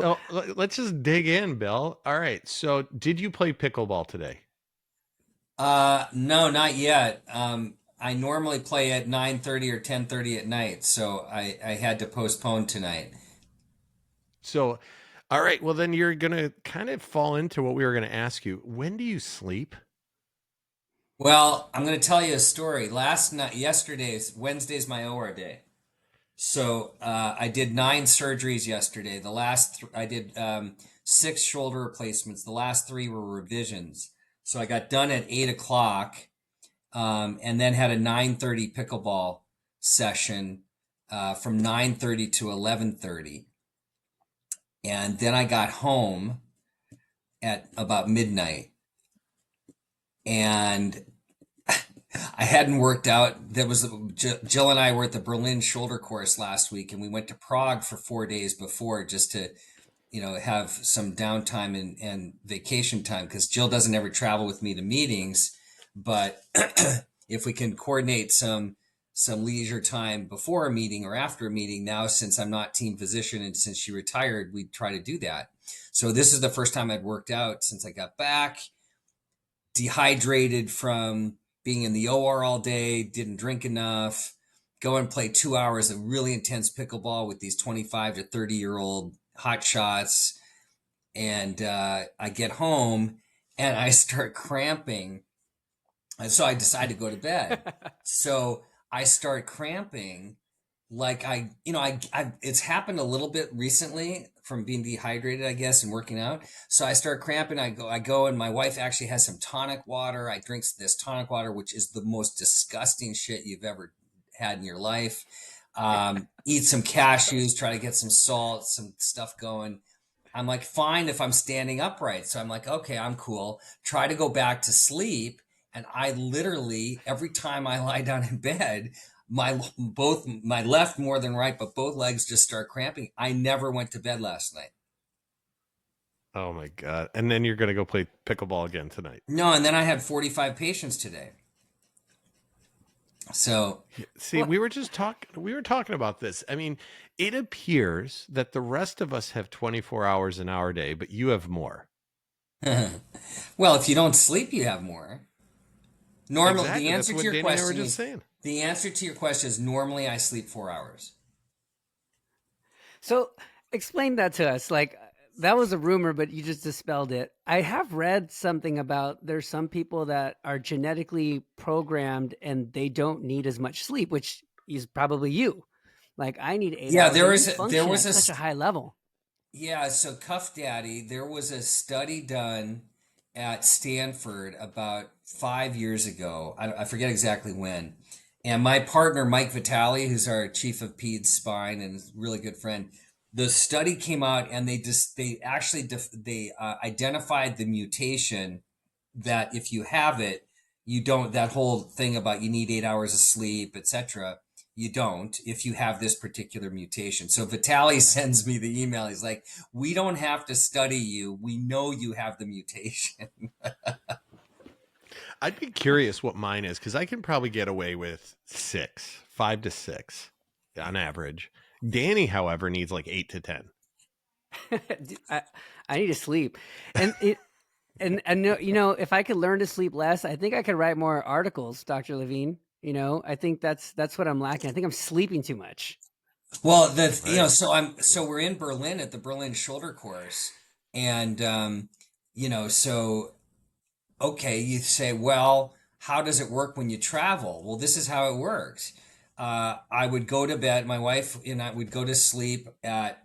So let's just dig in, Bill. All right. So did you play pickleball today? No, not yet. I normally play at 9:30 or 10:30 at night, so I had to postpone tonight. So, all right. Well, then you're going to kind of fall into what we were going to ask you. When do you sleep? Well, I'm going to tell you a story. Wednesday's my OR day. So I did 9 surgeries yesterday. I did six shoulder replacements. The last three were revisions. So I got done at 8 o'clock, and then had a 9:30 pickleball session from 9:30 to 11:30, and then I got home at about midnight, and I hadn't worked out. Jill and I were at the Berlin shoulder course last week, and we went to Prague for 4 days before just to have some downtime and vacation time because Jill doesn't ever travel with me to meetings, but if we can coordinate some leisure time before a meeting or after a meeting now, since I'm not team physician and since she retired, we try to do that. So this is the first time I'd worked out since I got back, dehydrated from being in the OR all day, didn't drink enough, go and play 2 hours of really intense pickleball with these 25 to 30-year-old hot shots. And I get home and I start cramping. And so I decide to go to bed. So I start cramping like it's happened a little bit recently from being dehydrated, I guess, and working out. So I start cramping. I go, and my wife actually has some tonic water. I drink this tonic water, which is the most disgusting shit you've ever had in your life. Eat some cashews, try to get some salt, some stuff going. I'm like, fine if I'm standing upright. So I'm like, okay, I'm cool. Try to go back to sleep. And I literally, every time I lie down in bed, my left more than right, but both legs just start cramping. I never went to bed last night. Oh my God. And then you're going to go play pickleball again tonight. No, and then I had 45 patients today. So, See, what? we were talking about this. I mean, it appears that the rest of us have 24 hours in our day, but you have more. Well, if you don't sleep, you have more. Normally, Exactly. That's what Danny and I were just saying. the answer to your question is normally I sleep 4 hours. So explain that to us. Like that was a rumor, but you just dispelled it. I have read something about there's some people that are genetically programmed and they don't need as much sleep, which is probably you. Like I need eight Yeah, hours, there and you was there function was at such a high level. yeah, so Cuff Daddy, there was a study done at Stanford about 5 years ago. I forget exactly when. And my partner, Mike Vitale, who's our chief of peds spine and is a really good friend, the study came out and they actually identified the mutation that if you have it, you don't, that whole thing about you need 8 hours of sleep, etc. You don't if you have this particular mutation. So Vitali sends me the email. He's like, we don't have to study you. We know you have the mutation. I'd be curious what mine is because I can probably get away with 5 to 6 on average. Danny, however, needs like 8 to 10. I, I need to sleep, and it and no, if I could learn to sleep less, I think I could write more articles, Doctor Levine. I think that's what I'm lacking. I think I'm sleeping too much. Well, Right. so we're in Berlin at the Berlin shoulder course. And, so, okay, you say, well, how does it work when you travel? Well, this is how it works. I would go to bed, my wife and I would go to sleep at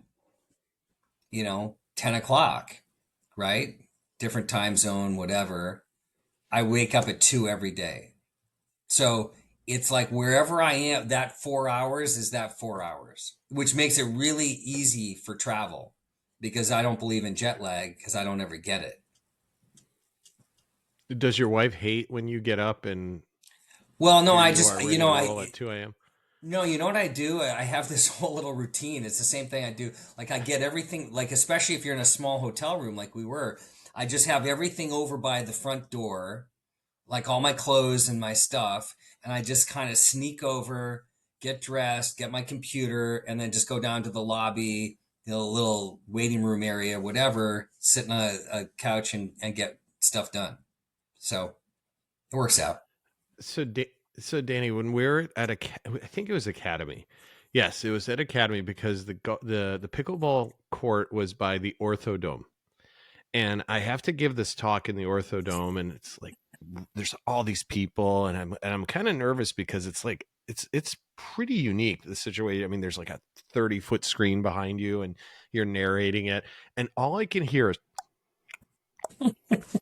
10 o'clock, right? Different time zone, whatever. I wake up at 2 every day. So it's like wherever I am, that 4 hours is that 4 hours, which makes it really easy for travel because I don't believe in jet lag because I don't ever get it. Does your wife hate when you get up and Well, no, here I you just, are ready to roll at 2 a.m.? no, you know what I do? I have this whole little routine. It's the same thing I do. Like I get everything, like especially if you're in a small hotel room like we were, I just have everything over by the front door, like all my clothes and my stuff, and I just kind of sneak over, get dressed, get my computer, and then just go down to the lobby, little waiting room area, whatever, sit on a couch and get stuff done. So it works out. So, so Danny, when we were at I think it was Academy. Yes, it was at Academy because the pickleball court was by the Orthodome, and I have to give this talk in the Orthodome, and it's like there's all these people, and I'm kind of nervous because it's like it's pretty unique, the situation. I mean, there's like a 30-foot screen behind you, and you're narrating it, and all I can hear is it's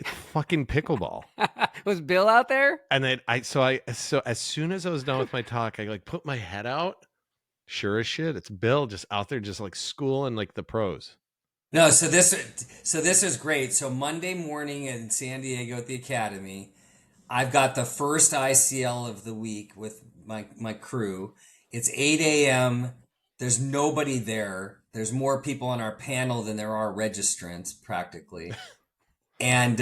fucking pickleball. Was Bill out there? And then so as soon as I was done with my talk, I like put my head out. Sure as shit, it's Bill just out there, just like schooling like the pros. No, so this is great. So Monday morning in San Diego at the Academy, I've got the first ICL of the week with my crew. It's 8 a.m. There's nobody there. There's more people on our panel than there are registrants, practically. And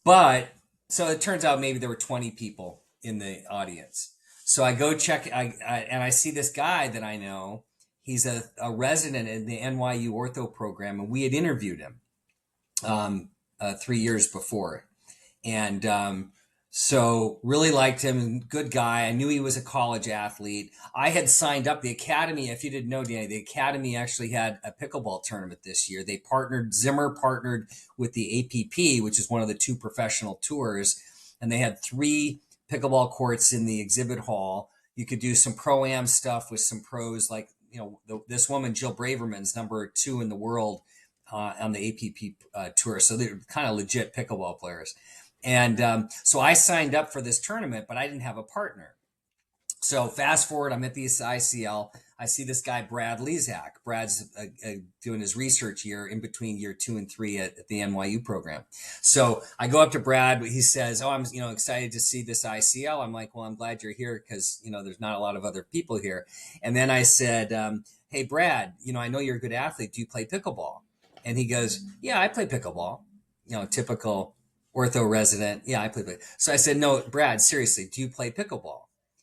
but so it turns out maybe there were 20 people in the audience. So I go check, and I see this guy that I know. He's a resident in the NYU ortho program, and we had interviewed him 3 years before. And so really liked him, good guy. I knew he was a college athlete. I had signed up the Academy. If you didn't know, Danny, the Academy actually had a pickleball tournament this year. Zimmer partnered with the APP, which is one of the two professional tours, and they had 3 pickleball courts in the exhibit hall. You could do some pro-am stuff with some pros, like this woman Jill Braverman's #2 in the world on the APP tour. So they're kind of legit pickleball players. And so I signed up for this tournament, but I didn't have a partner. So fast forward, I'm at the ICL. I see this guy, Brad Lezak. Brad's doing his research year in between year 2 and 3 at the NYU program. So I go up to Brad. He says, "Oh, I'm excited to see this ICL." I'm like, "Well, I'm glad you're here because there's not a lot of other people here." And then I said, "Hey, Brad, I know you're a good athlete. Do you play pickleball?" And he goes, "Yeah, I play pickleball." Typical ortho resident. Yeah, I play. So I said, "No, Brad, seriously, do you play pickleball?"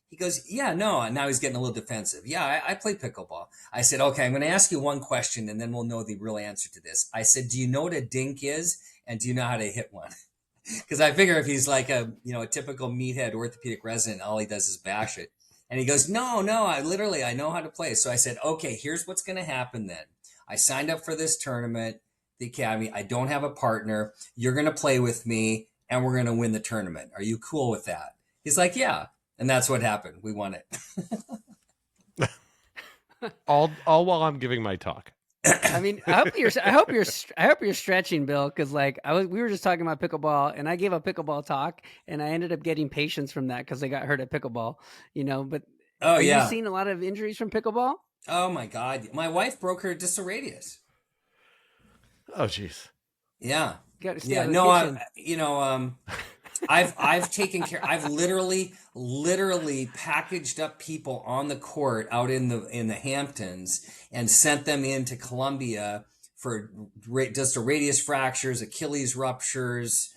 He goes, "Yeah, no." And now he's getting a little defensive. "Yeah, I play pickleball." I said, "Okay, I'm going to ask you one question and then we'll know the real answer to this." I said, "Do you know what a dink is? And do you know how to hit one?" Because I figure if he's like a typical meathead orthopedic resident, all he does is bash it. And he goes, "No, I know how to play." So I said, "Okay, here's what's going to happen then. I signed up for this tournament, the Academy. I don't have a partner. You're going to play with me and we're going to win the tournament. Are you cool with that?" He's like, "Yeah." And that's what happened. We won it. all while I'm giving my talk. I mean, I hope you're stretching, Bill, because like we were just talking about pickleball, and I gave a pickleball talk, and I ended up getting patients from that because they got hurt at pickleball. But Oh, are you yeah. seeing a lot of injuries from pickleball? Oh, my God. My wife broke her distal radius. Oh, jeez. Yeah. You got to stay Yeah. out of the No, kitchen. I've taken care. I've literally packaged up people on the court out in the Hamptons and sent them into Columbia for distal radius fractures, Achilles ruptures.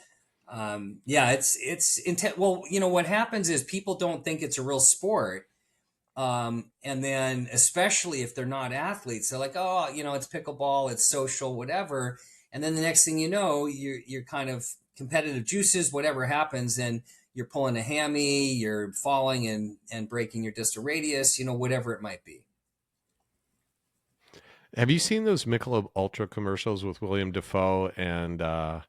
Yeah, it's intense. Well, what happens is people don't think it's a real sport. And then especially if they're not athletes, they're like, "Oh, it's pickleball, it's social, whatever." And then the next thing you know, you're kind of competitive juices, whatever happens, and you're pulling a hammy, you're falling and breaking your distal radius, whatever it might be. Have you seen those Michelob Ultra commercials with William Defoe and I'm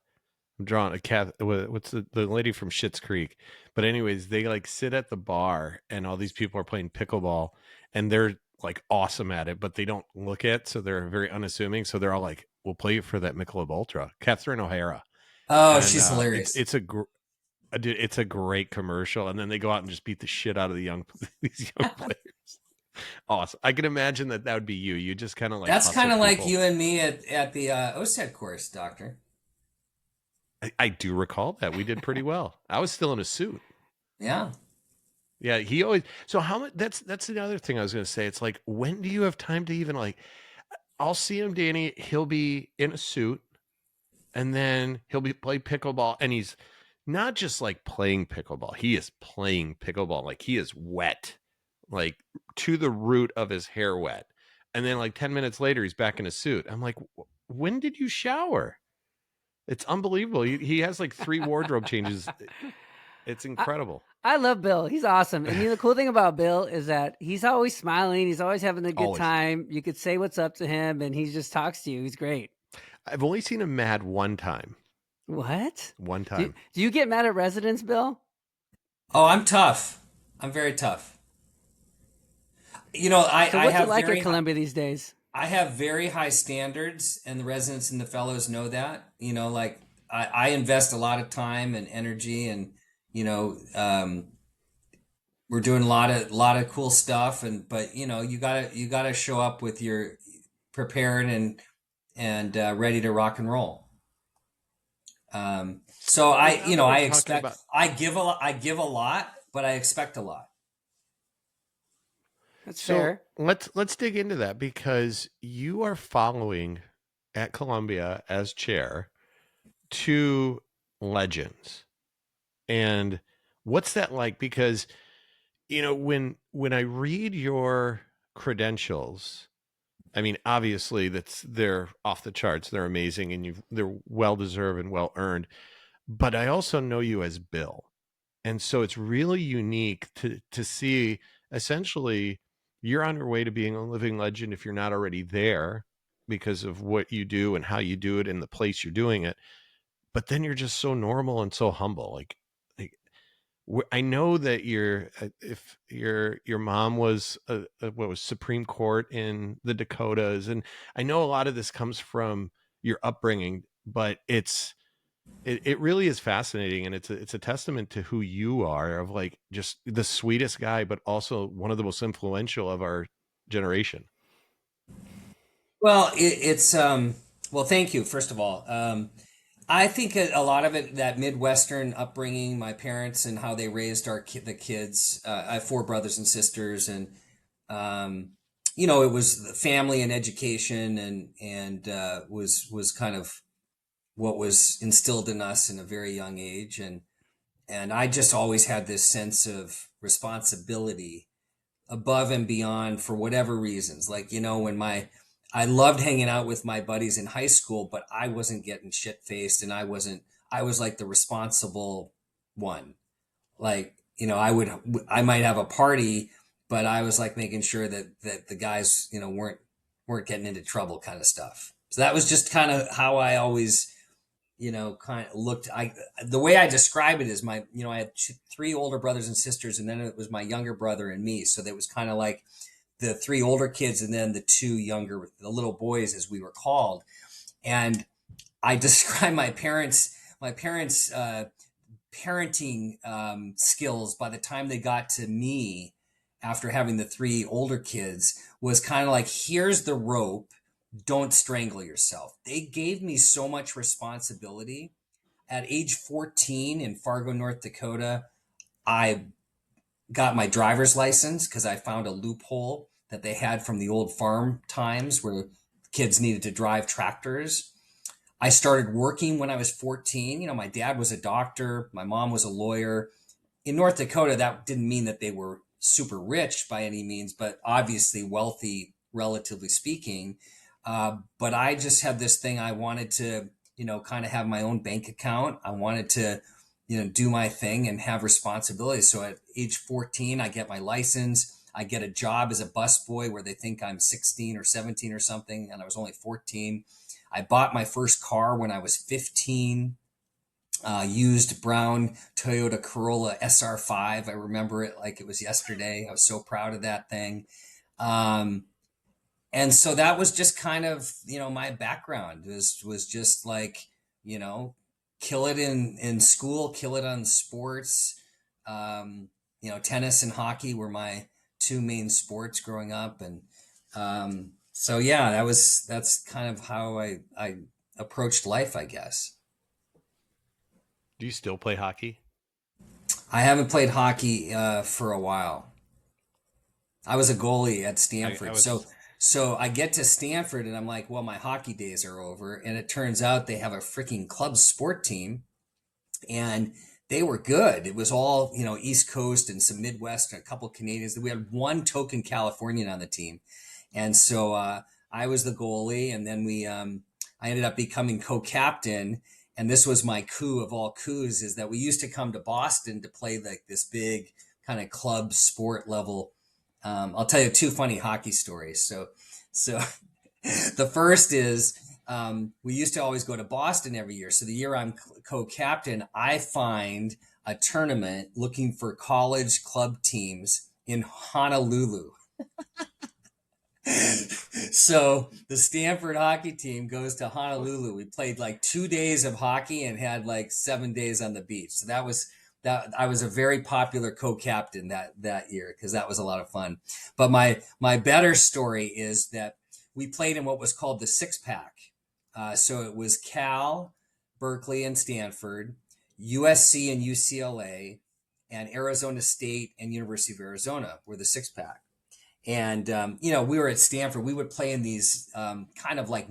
drawing a cat? What's the lady from Schitt's Creek? But anyways, they like sit at the bar and all these people are playing pickleball and they're like awesome at it, but they don't look it, so they're very unassuming. So they're all like, "We'll play you for that Michelob Ultra." Catherine O'Hara, Oh, and she's hilarious. dude, it's a great commercial. And then they go out and just beat the shit out of these young players. Awesome. I can imagine that would be you. You just kind of like That's kind hustle of like people. you and me at the OSED course, doctor. I do recall that we did pretty well. I was still in a suit. Yeah. Yeah, he always. So how much? That's the other thing I was going to say. It's like, when do you have time to even like? I'll see him, Danny. He'll be in a suit, and then he'll be play pickleball, and he's not just like playing pickleball. He is playing pickleball like he is wet, like to the root of his hair wet. And then like 10 minutes later, he's back in a suit. I'm like, when did you shower? It's unbelievable. He has like 3 wardrobe changes. It's I, incredible. I love Bill. He's awesome. And the cool thing about Bill is that he's always smiling. He's always having a good Always. time. You could say what's up to him and he just talks to you. He's great. I've only seen him mad one time. What? One Do, time. do you get mad at residents, Bill? Oh, I'm tough. I'm very tough. You know, So I what's it have like at very Columbia these days? I have very high standards, and the residents and the fellows know that. You know, like I invest a lot of time and energy, and you know, we're doing a lot of cool stuff. And but you gotta show up with your prepared and ready to rock and roll. So Well, I now you know that we're I talking expect about, I give a lot, but I expect a lot. That's so fair. let's dig into that, because you are following at Columbia as chair 2 legends. And what's that like? Because when I read your credentials, I mean, obviously they're off the charts, they're amazing, and they're well deserved and well earned. But I also know you as Bill, and so it's really unique to see, essentially, you're on your way to being a living legend if you're not already there, because of what you do and how you do it and the place you're doing it. But then you're just so normal and so humble. Like I know that if your mom was what was Supreme Court in the Dakotas, and I know a lot of this comes from your upbringing, but it really is fascinating, and it's a testament to who you are, of like just the sweetest guy, but also one of the most influential of our generation. Well, well, thank you first of all. I think a lot of it, that Midwestern upbringing, my parents and how they raised the kids. I have 4 brothers and sisters, and um, it was the family and education, and was kind of what was instilled in us in a very young age, and I just always had this sense of responsibility above and beyond for whatever reasons. Like, when I loved hanging out with my buddies in high school, but I wasn't getting shit faced, and I was like the responsible one. Like, I might have a party, but I was like making sure that the guys, weren't getting into trouble, kind of stuff. So that was just kind of how I always, kind of looked. The way I describe it is I had 3 older brothers and sisters, and then it was my younger brother and me. So that was kind of like the 3 older kids, and then the 2 younger, the little boys, as we were called. And I describe my parents' parenting skills by the time they got to me, after having the 3 older kids, was kind of like, here's the rope, don't strangle yourself. They gave me so much responsibility. At age 14 in Fargo, North Dakota, I got my driver's license because I found a loophole that they had from the old farm times where kids needed to drive tractors. I started working when I was 14. My dad was a doctor, my mom was a lawyer. In North Dakota, that didn't mean that they were super rich by any means, but obviously wealthy, relatively speaking. But I just had this thing. I wanted to, kind of have my own bank account. I wanted to, do my thing and have responsibility. So at age 14, I get my license. I get a job as a busboy where they think I'm 16 or 17 or something, and I was only 14. I bought my first car when I was 15, used brown Toyota Corolla SR5. I remember it like it was yesterday. I was so proud of that thing. Um, and so that was just kind of, my background was just like, you know, kill it in school, kill it on sports. Um, tennis and hockey were my 2 main sports growing up. And so yeah, that's kind of how I approached life, I guess. Do you still play hockey? I haven't played hockey for a while. I was a goalie at I Stanford. So was so I get to Stanford and I'm like, well, my hockey days are over. And it turns out they have a freaking club sport team, and they were good. It was all, East Coast and some Midwest and a couple Canadians. We had one token Californian on the team. And so I was the goalie, and then I ended up becoming co-captain. And this was my coup of all coups, is that we used to come to Boston to play like this big kind of club sport level. I'll tell you two funny hockey stories. So the first is we used to always go to Boston every year. So the year I'm co-captain, I find a tournament looking for college club teams in Honolulu. So the Stanford hockey team goes to Honolulu. We played like 2 days of hockey and had like 7 days on the beach. So that I was a very popular co-captain that year because that was a lot of fun. But my better story is that we played in what was called the six pack. So it was Cal, Berkeley, and Stanford, USC and UCLA, and Arizona State and University of Arizona were the six pack. And we were at Stanford. We would play in these kind of like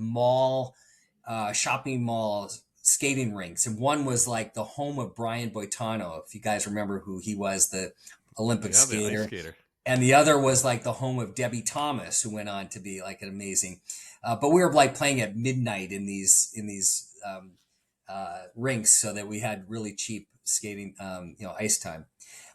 shopping mall skating rinks, and one was like the home of Brian Boitano, if you guys remember who he was, the Olympic Yeah, the ice skater. skater. And the other was like the home of Debbie Thomas, who went on to be like an amazing. But we were like playing at midnight in these rinks, so that we had really cheap skating, ice time.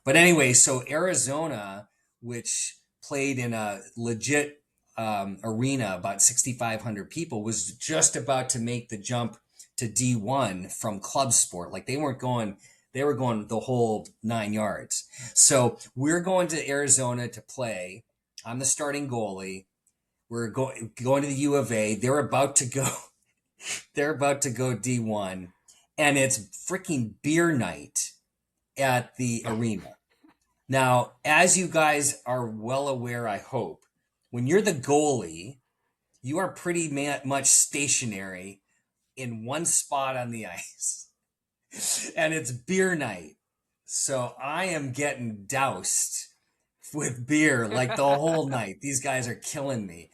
But anyway, so Arizona, which played in a legit arena, about 6,500 people, was just about to make the jump to D1 from club sport. Like they were going the whole 9 yards. So we're going to Arizona to play. I'm the starting goalie. We're going to the U of A. They're about to go D1, and it's freaking beer night at the arena. Now, as you guys are well aware, I hope, when you're the goalie, you are pretty much stationary in one spot on the ice, and it's beer night. So I am getting doused with beer like the whole night. These guys are killing me.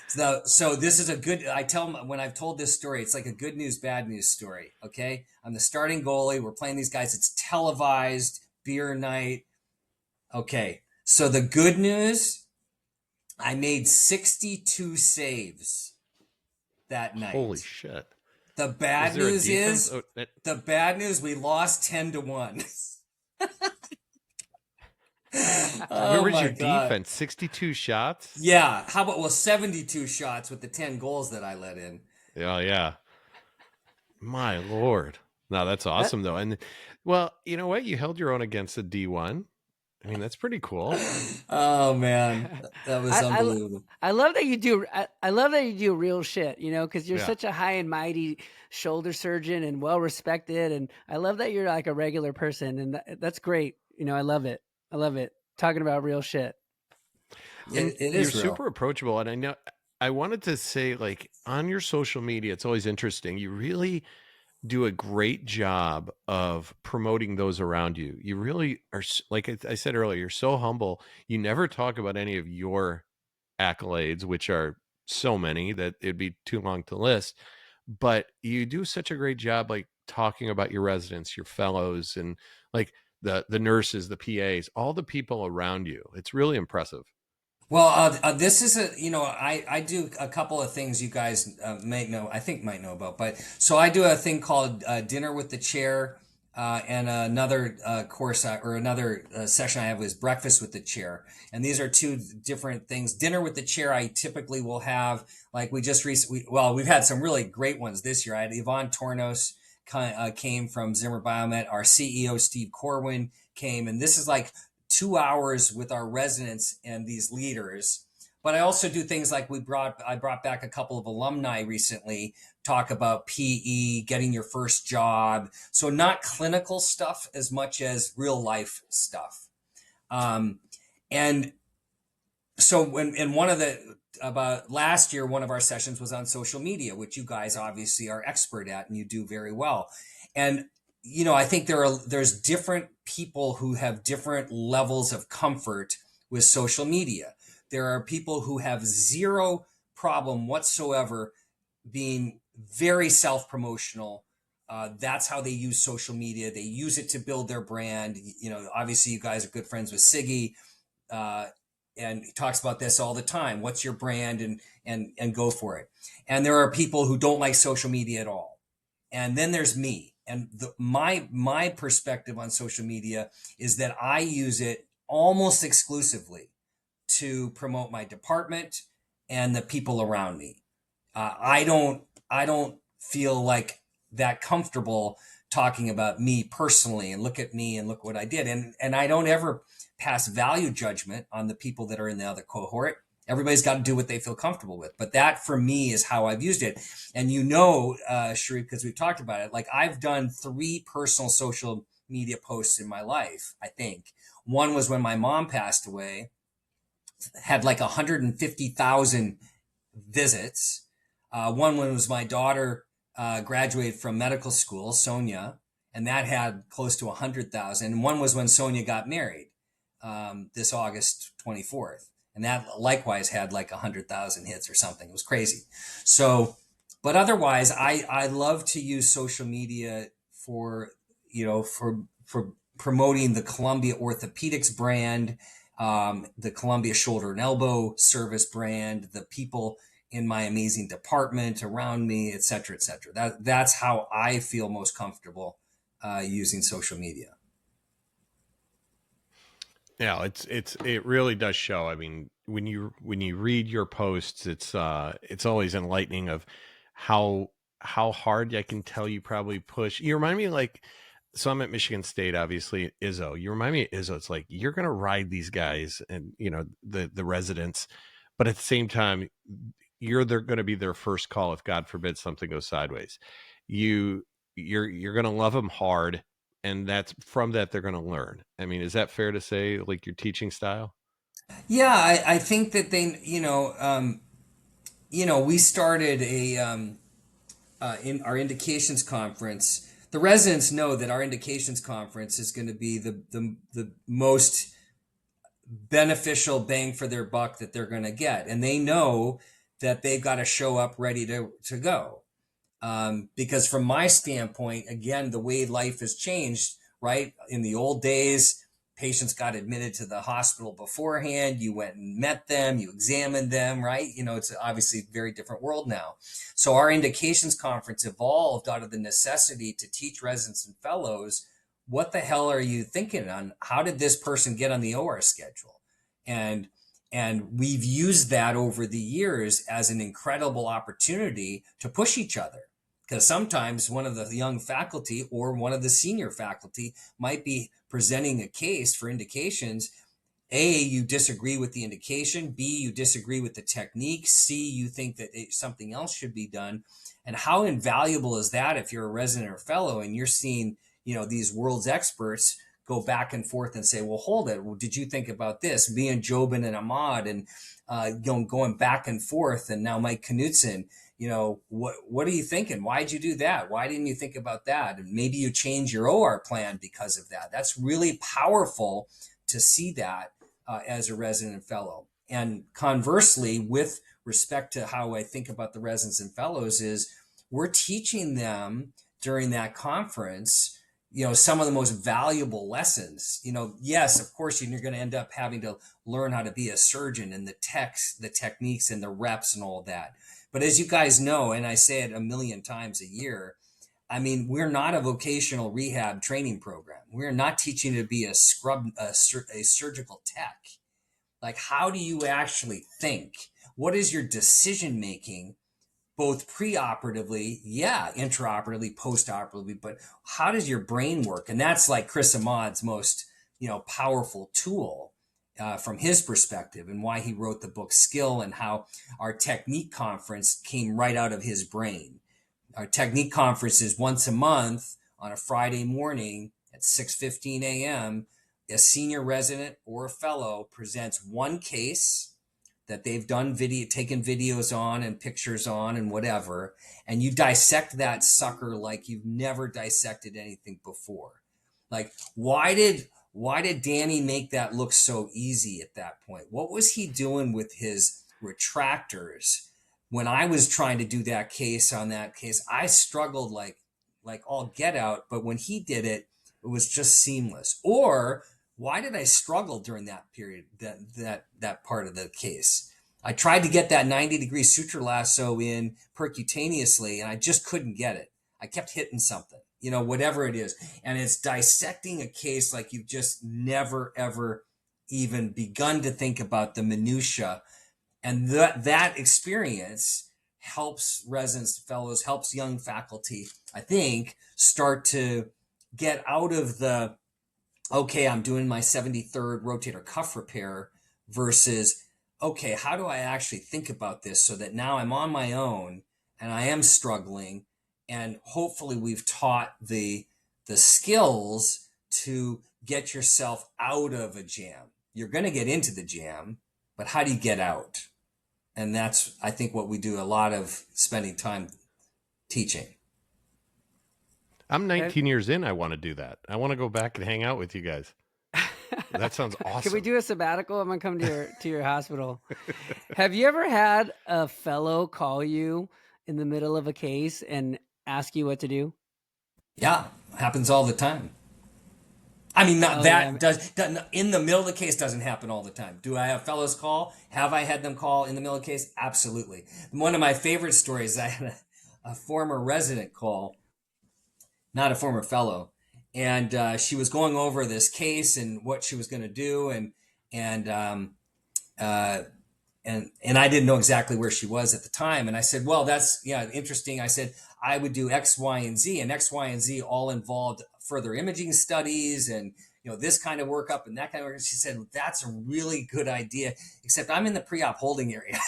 So this is I tell them when I've told this story, it's like a good news, bad news story. Okay. I'm the starting goalie. We're playing these guys. It's televised beer night. Okay. So the good news, I made 62 saves that Holy night. shit! The Was bad there a news defense? is, Oh, the bad news, we lost 10-1. where Oh was my your God. defense? 62 shots? Yeah. How about, 72 shots with the 10 goals that I let in. Oh yeah. My lord. No, that's That awesome though. And well, you know what? You held your own against the D1. I mean, that's pretty cool. Oh man. That was I, I unbelievable. I love that you do. I love that you do real shit. Because you're Yeah. such a high and mighty shoulder surgeon and well respected, and I love that you're like a regular person, and that's great. I love it. I love it. Talking about real shit. And It you're is real. super approachable. And I wanted to say, like, on your social media, it's always interesting. You really do a great job of promoting those around you. You really are, like I said earlier, you're so humble. You never talk about any of your accolades, which are so many that it'd be too long to list. But you do such a great job, like talking about your residents, your fellows, and like the nurses, the PAs, all the people around you. It's really impressive. Well, this is I do a couple of things you guys might know about. But so I do a thing called Dinner with the Chair, and another course or another session I have is Breakfast with the Chair. And these are two different things. Dinner with the Chair, I typically will have, like we just recently, well, we've had some really great ones this year. I had Yvonne Tornos came from Zimmer Biomet. Our CEO, Steve Corwin, came. And this is like 2 hours with our residents and these leaders. But I also do things like I brought back a couple of alumni recently, talk about PE, getting your first job. So not clinical stuff as much as real life stuff. And so when in one of the about last year, one of our sessions was on social media, which you guys obviously are expert at and you do very well. And I think there's different people who have different levels of comfort with social media. There are people who have zero problem whatsoever being very self-promotional. That's how they use social media. They use it to build their brand. Obviously you guys are good friends with Siggy. Uh, and he talks about this all the time. What's your brand, and go for it. And there are people who don't like social media at all. And then there's me. And my perspective on social media is that I use it almost exclusively to promote my department and the people around me. I don't feel like that comfortable talking about me personally and look at me and look what I did. And I don't ever pass value judgment on the people that are in the other cohort. Everybody's got to do what they feel comfortable with. But that for me is how I've used it. And Sharif, because we've talked about it, like I've done 3 personal social media posts in my life, I think. One was when my mom passed away, had like 150,000 visits. One was my daughter graduated from medical school, Sonia, and that had close to 100,000. And one was when Sonia got married this August 24th. And that likewise had like 100,000 hits or something. It was crazy. So, but otherwise, I love to use social media for, for promoting the Columbia Orthopedics brand, the Columbia Shoulder and Elbow Service brand, the people in my amazing department around me, et cetera, et cetera. That's how I feel most comfortable using social media. Yeah, it really does show. I mean, when you read your posts, it's always enlightening of how how hard I can tell you probably push. You remind me like so I'm at Michigan State, obviously, Izzo. You remind me of Izzo. It's like you're gonna ride these guys and the residents, but at the same time, they're gonna be their first call if God forbid something goes sideways. You you're gonna love them hard, and that's from that they're going to learn. I mean, is that fair to say, like your teaching style? Yeah, I think that we started in our indications conference. The residents know that our indications conference is going to be the most beneficial bang for their buck that they're going to get. And they know that they've got to show up ready to go. Because from my standpoint, again, the way life has changed, right? In the old days, patients got admitted to the hospital beforehand. You went and met them, you examined them, right? It's obviously a very different world now. So our indications conference evolved out of the necessity to teach residents and fellows, what the hell are you thinking on? How did this person get on the OR schedule? And we've used that over the years as an incredible opportunity to push each other, because sometimes one of the young faculty or one of the senior faculty might be presenting a case for indications. A, you disagree with the indication. B, you disagree with the technique. C, you think that something else should be done. And how invaluable is that if you're a resident or fellow and you're seeing, these world's experts go back and forth and say, well, hold it. Well, did you think about this? Me and Jobin and Ahmad and going back and forth. And now Mike Knutson, what are you thinking? Why'd you do that? Why didn't you think about that? And maybe you change your OR plan because of that. That's really powerful to see that as a resident fellow. And conversely, with respect to how I think about the residents and fellows, is we're teaching them during that conference, some of the most valuable lessons. Yes, of course, you're going to end up having to learn how to be a surgeon and the techniques and the reps and all that. But as you guys know, and I say it a million times a year, I mean, we're not a vocational rehab training program. We're not teaching you to be a surgical tech. Like, how do you actually think? What is your decision making, both preoperatively, yeah, intraoperatively, postoperatively, but how does your brain work? And that's like Chris Ahmad's most, powerful tool from his perspective, and why he wrote the book Skill, and how our technique conference came right out of his brain. Our technique conference is once a month on a Friday morning at 6:15 a.m. A senior resident or a fellow presents one case that they've taken videos on and pictures on and whatever, and you dissect that sucker like you've never dissected anything before. Like, why did Danny make that look so easy at that point? What was he doing with his retractors? When I was trying to do that case, I struggled like all get out, but when he did it, it was just seamless. Or why did I struggle during that period, that part of the case? I tried to get that 90-degree suture lasso in percutaneously, and I just couldn't get it. I kept hitting something, whatever it is. And it's dissecting a case like you've just never, ever even begun to think about the minutia. And that experience helps residents, fellows, helps young faculty, I think, start to get out of the, okay, I'm doing my 73rd rotator cuff repair versus, okay, how do I actually think about this so that now I'm on my own and I am struggling, and hopefully we've taught the skills to get yourself out of a jam. You're going to get into the jam, but how do you get out? And that's, I think, what we do a lot of, spending time teaching. I'm Have- 19 years in. I want to do that. I want to go back and hang out with you guys. That sounds Can we awesome. do a sabbatical? I'm gonna come to your hospital. Have you ever had a fellow call you in the middle of a case and ask you what to do? Yeah, happens all the time. I mean, not Oh that yeah. does in the middle of the case doesn't happen all the time. Do I have fellows call? Have I had them call in the middle of the case? Absolutely. One of my favorite stories, I had a former resident call, not a former fellow, and she was going over this case and what she was going to do, and uh, and I didn't know exactly where she was at the time. And I said, well, that's, yeah, interesting. I said, I would do X, Y, and Z, and X, Y, and Z all involved further imaging studies and, this kind of workup and that kind of work. She said, that's a really good idea, except I'm in the pre-op holding area.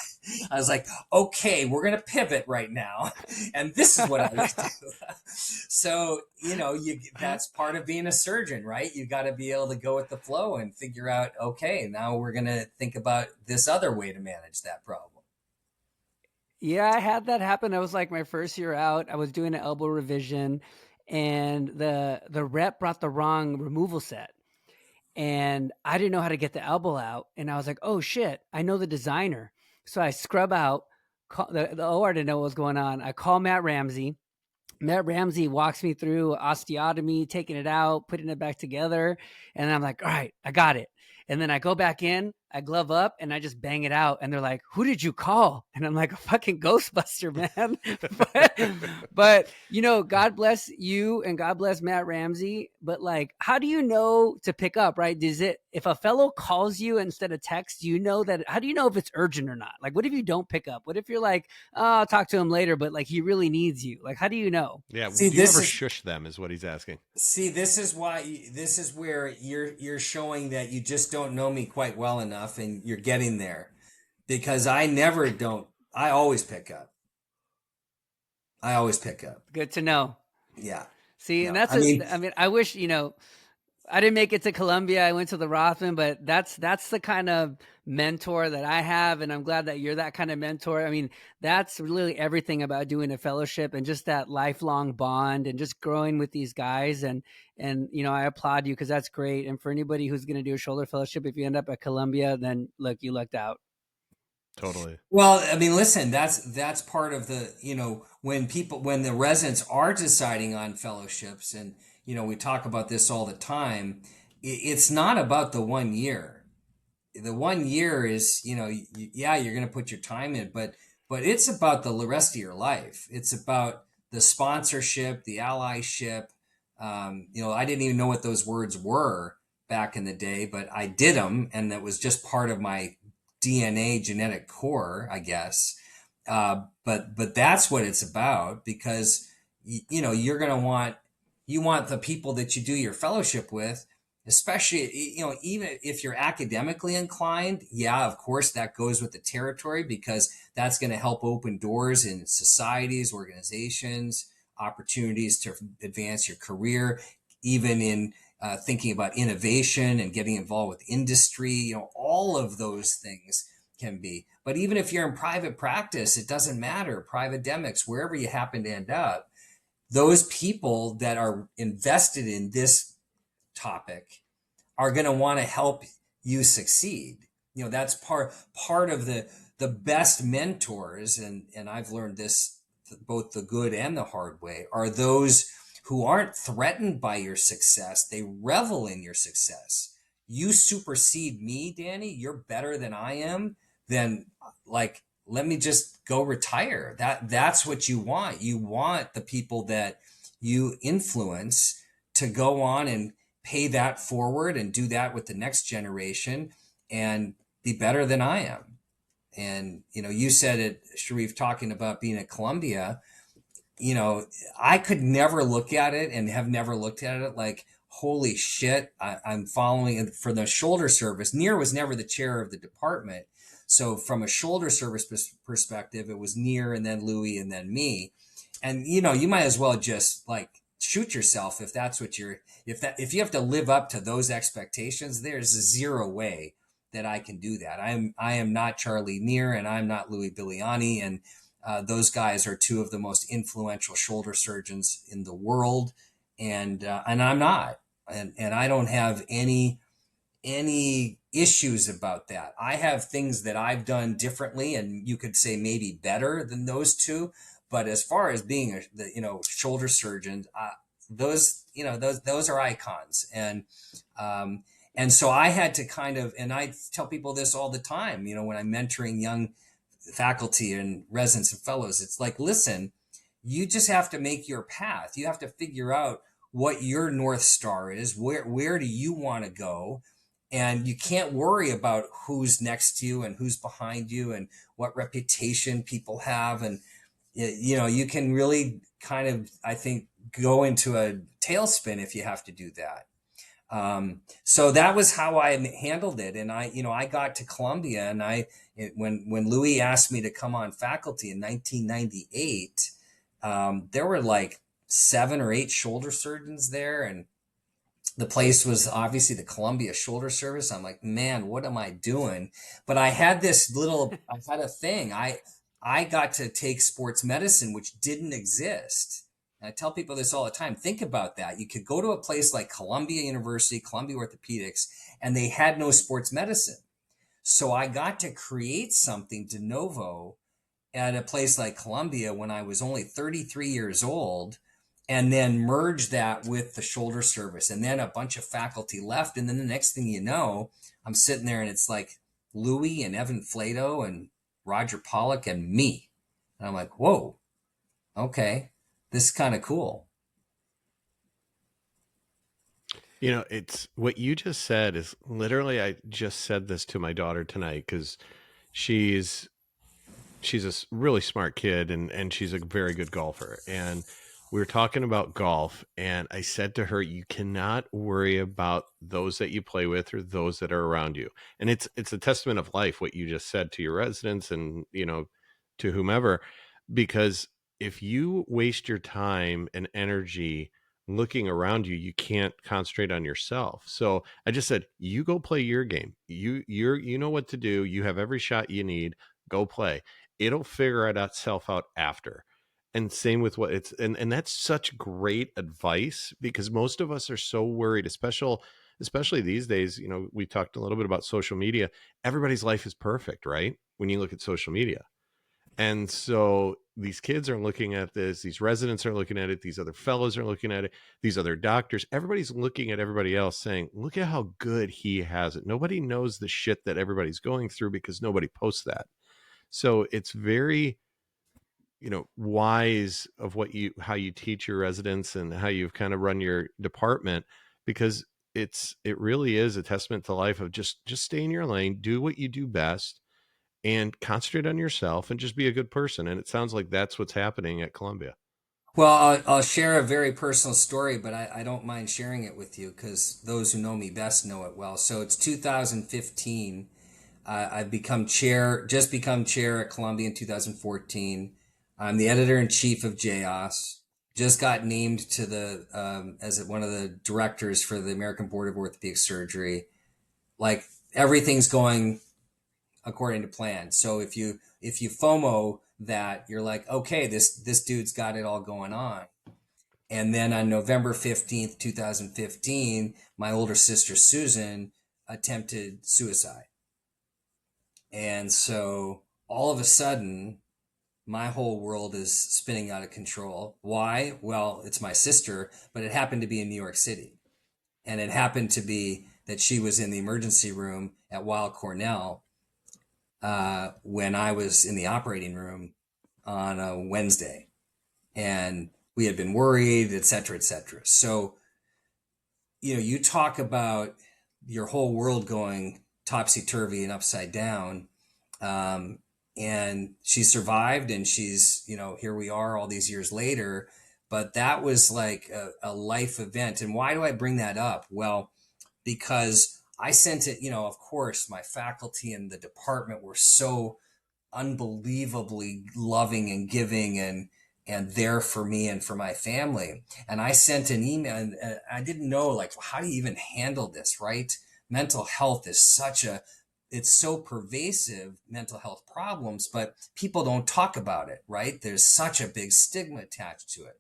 I was like, okay, we're going to pivot right now. And this is what I would do. So, that's part of being a surgeon, right? You got to be able to go with the flow and figure out, okay, now we're going to think about this other way to manage that problem. Yeah, I had that happen. I was like my first year out. I was doing an elbow revision, and the rep brought the wrong removal set, and I didn't know how to get the elbow out. And I was like, "Oh shit, I know the designer." So I scrub out. The OR didn't know what was going on. I call Matt Ramsey. Matt Ramsey walks me through osteotomy, taking it out, putting it back together. And I'm like, all right, I got it. And then I go back in, I glove up, and I just bang it out. And they're like, who did you call? And I'm like, a fucking Ghostbuster, man. but, God bless you and God bless Matt Ramsey. But like, how do you know to pick up, right? If a fellow calls you instead of text, how do you know if it's urgent or not? Like, what if you don't pick up? What if you're like, oh, I'll talk to him later, but like he really needs you? Like, how do you know? Yeah. See, Do you this ever is shush them? Is what he's asking. this is why, this is where you're showing that you just don't know me quite well enough, and you're getting there, because I never don't. I always pick up. I always pick up. Good to know. Yeah. See, and No, I mean, I wish, I didn't make it to Columbia. I went to the Rothman, but that's the kind of mentor that I have. And I'm glad that you're that kind of mentor. I mean, that's really everything about doing a fellowship, and just that lifelong bond and just growing with these guys. And I applaud you, because that's great. And for anybody who's going to do a shoulder fellowship, if you end up at Columbia, then look, you lucked out. Totally. well, I mean, listen, that's part of the, when the residents are deciding on fellowships, and, we talk about this all the time. It's not about the 1 year. The 1 year is, yeah, you're going to put your time in, but it's about the rest of your life. It's about the sponsorship, the allyship. I didn't even know what those words were back in the day, but I did them, and that was just part of my DNA genetic core, I guess. But that's what it's about, because you're going to want, you want the people that you do your fellowship with, especially, even if you're academically inclined. Yeah, of course, that goes with the territory, because that's going to help open doors in societies, organizations, opportunities to advance your career, even in thinking about innovation and getting involved with industry. All of those things can be. But even if you're in private practice, it doesn't matter. Privatedemics, wherever you happen to end up, those people that are invested in this topic are going to want to help you succeed. That's part of the best mentors, and I've learned this both the good and the hard way, are those who aren't threatened by your success. They revel in your success. you supersede me, Danny, you're better than I am, then like let me just go retire. That's what you want. You want the people that you influence to go on and pay that forward and do that with the next generation and be better than I am. And you said it, Sharif, talking about being at Columbia. you know, I could never look at it and have never looked at it like, holy shit, I'm following for the shoulder service. Near was never the chair of the department. So from a shoulder service perspective, it was Near and then Louis and then me. And you might as well just like shoot yourself if that's what if you have to live up to those expectations. There's zero way that I can do that. I am not Charlie Near and I'm not Louis Biliani, and those guys are two of the most influential shoulder surgeons in the world, and I'm not, and I don't have any issues about that. I have things that I've done differently, and you could say maybe better than those two. But as far as being shoulder surgeon, those are icons, and so I had to kind of, and I tell people this all the time, when I'm mentoring young faculty and residents and fellows. It's like, listen, you just have to make your path. You have to figure out what your North Star is. Where do you want to go? And you can't worry about who's next to you and who's behind you and what reputation people have. And, you can really kind of, I think, go into a tailspin if you have to do that. So that was how I handled it. And I got to Columbia, and when Louis asked me to come on faculty in 1998, there were like 7 or 8 shoulder surgeons there, and the place was obviously the Columbia Shoulder Service. I'm like, man, what am I doing? But I had I had a thing. I got to take sports medicine, which didn't exist. And I tell people this all the time. Think about that. You could go to a place like Columbia University, Columbia Orthopedics, and they had no sports medicine. So I got to create something de novo at a place like Columbia when I was only 33 years old, and then merge that with the shoulder service. And then a bunch of faculty left. And then the next thing you know, I'm sitting there and it's like Louis and Evan Flato and Roger Pollock and me. And I'm like, whoa, okay, this is kind of cool. It's what you just said is literally, I just said this to my daughter tonight because she's really smart kid, and she's a very good golfer. And we were talking about golf, and I said to her, you cannot worry about those that you play with or those that are around you. And it's a testament of life what you just said to your residents and to whomever, because if you waste your time and energy looking around you, you can't concentrate on yourself. So I just said, you go play your game. You know what to do. You have every shot you need. Go play. It'll figure itself out after. And same with what it's, and that's such great advice, because most of us are so worried, especially these days. We talked a little bit about social media. Everybody's life is perfect, right? When you look at social media. And so these kids are looking at this, these residents are looking at it, these other fellows are looking at it, these other doctors, everybody's looking at everybody else saying, look at how good he has it. Nobody knows the shit that everybody's going through because nobody posts that. So it's very, wise of how you teach your residents and how you've kind of run your department, because it really is a testament to life of just stay in your lane, do what you do best, and concentrate on yourself and just be a good person. And it sounds like that's what's happening at Columbia. Well, I'll share a very personal story, but I don't mind sharing it with you because those who know me best know it well. So it's 2015. I've become chair at Columbia in 2014. I'm the editor in chief of JOS. Just got named to the as one of the directors for the American Board of Orthopedic Surgery. Like everything's going according to plan. So if you FOMO that, you're like, okay, this dude's got it all going on. And then on November 15th, 2015, my older sister Susan attempted suicide. And so all of a sudden, my whole world is spinning out of control. Why? Well, it's my sister, but it happened to be in New York City. And it happened to be that she was in the emergency room at Weill Cornell when I was in the operating room on a Wednesday, and we had been worried, et cetera, et cetera. So, you talk about your whole world going topsy turvy and upside down. Um, and she survived, and she's, here we are all these years later. But that was like a life event. And why do I bring that up? Well, because I sent it, of course, my faculty and the department were so unbelievably loving and giving and there for me and for my family. And I sent an email, and I didn't know, like, how do you even handle this, right? Mental health is it's so pervasive, mental health problems, but people don't talk about it, right? There's such a big stigma attached to it.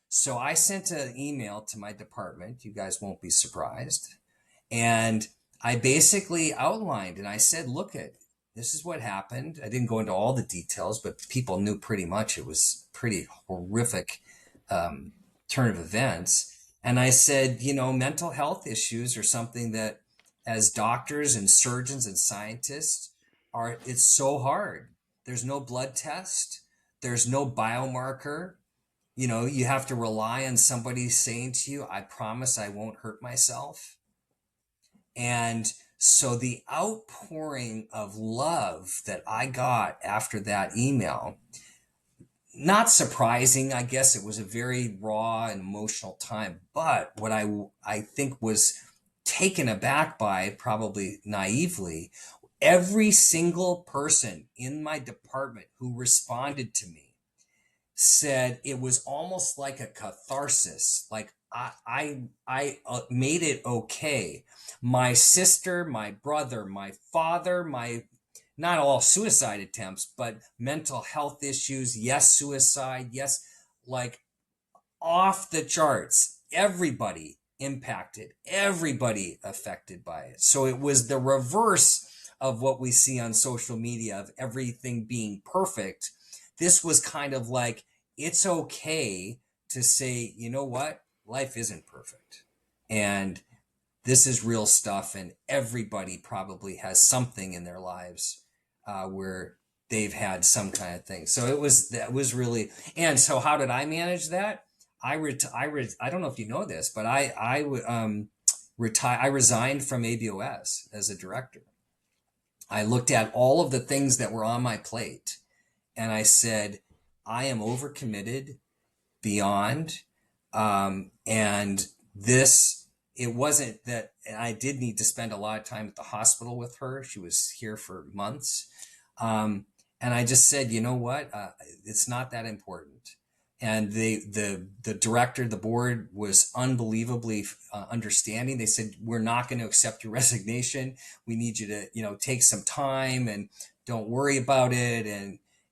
So I sent an email to my department. You guys won't be surprised. And I basically outlined, and I said, look, this is what happened. I didn't go into all the details, but people knew pretty much. It was pretty horrific turn of events. And I said, mental health issues are something that, as doctors and surgeons and scientists, it's so hard. There's no blood test. There's no biomarker. You have to rely on somebody saying to you, I promise I won't hurt myself. And so the outpouring of love that I got after that email, not surprising, I guess it was a very raw and emotional time. But what I think was taken aback by, probably naively, every single person in my department who responded to me said it was almost like a catharsis. Like I made it okay. My sister, my brother, my father, my not all suicide attempts, but mental health issues. Yes, suicide. Yes, like off the charts. Everybody impacted, everybody affected by it. So it was the reverse of what we see on social media of everything being perfect. This was kind of like, it's okay to say, you know what? Life isn't perfect. And this is real stuff. And everybody probably has something in their lives where they've had some kind of thing. So that was really, and so how did I manage that? I don't know if you know this, but I resigned from ABOS as a director. I looked at all of the things that were on my plate, and I said, I am overcommitted beyond. And this, it wasn't that I did need to spend a lot of time at the hospital with her. She was here for months. And I just said, you know what? It's not that important. And the director, the board was unbelievably understanding. They said, we're not going to accept your resignation. We need you to, take some time and don't worry about it.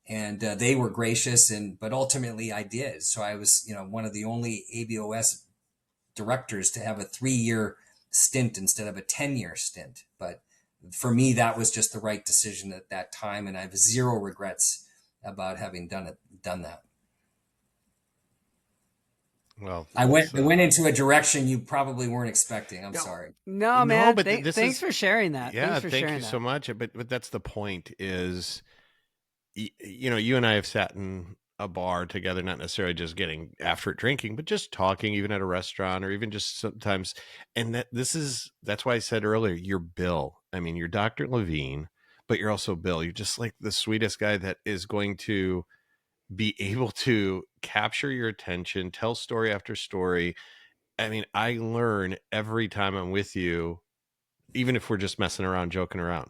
And they were gracious, but ultimately I did. So I was, one of the only ABOS directors to have a 3-year stint instead of a 10-year stint. But for me, that was just the right decision at that time, and I have zero regrets about having done that. Well, I went into a direction you probably weren't expecting. I'm no, sorry. No, no, man. but this Thanks is for sharing that. yeah. Thanks for Thank sharing you so that. much. But that's the point. Is you and I have sat in a bar together, not necessarily just getting after it drinking, but just talking, even at a restaurant, or even just sometimes. And that's why I said earlier, you're Bill. I mean, you're Dr. Levine, but you're also Bill. You're just like the sweetest guy that is going to be able to capture your attention, tell story after story. I mean, I learn every time I'm with you, even if we're just messing around, joking around.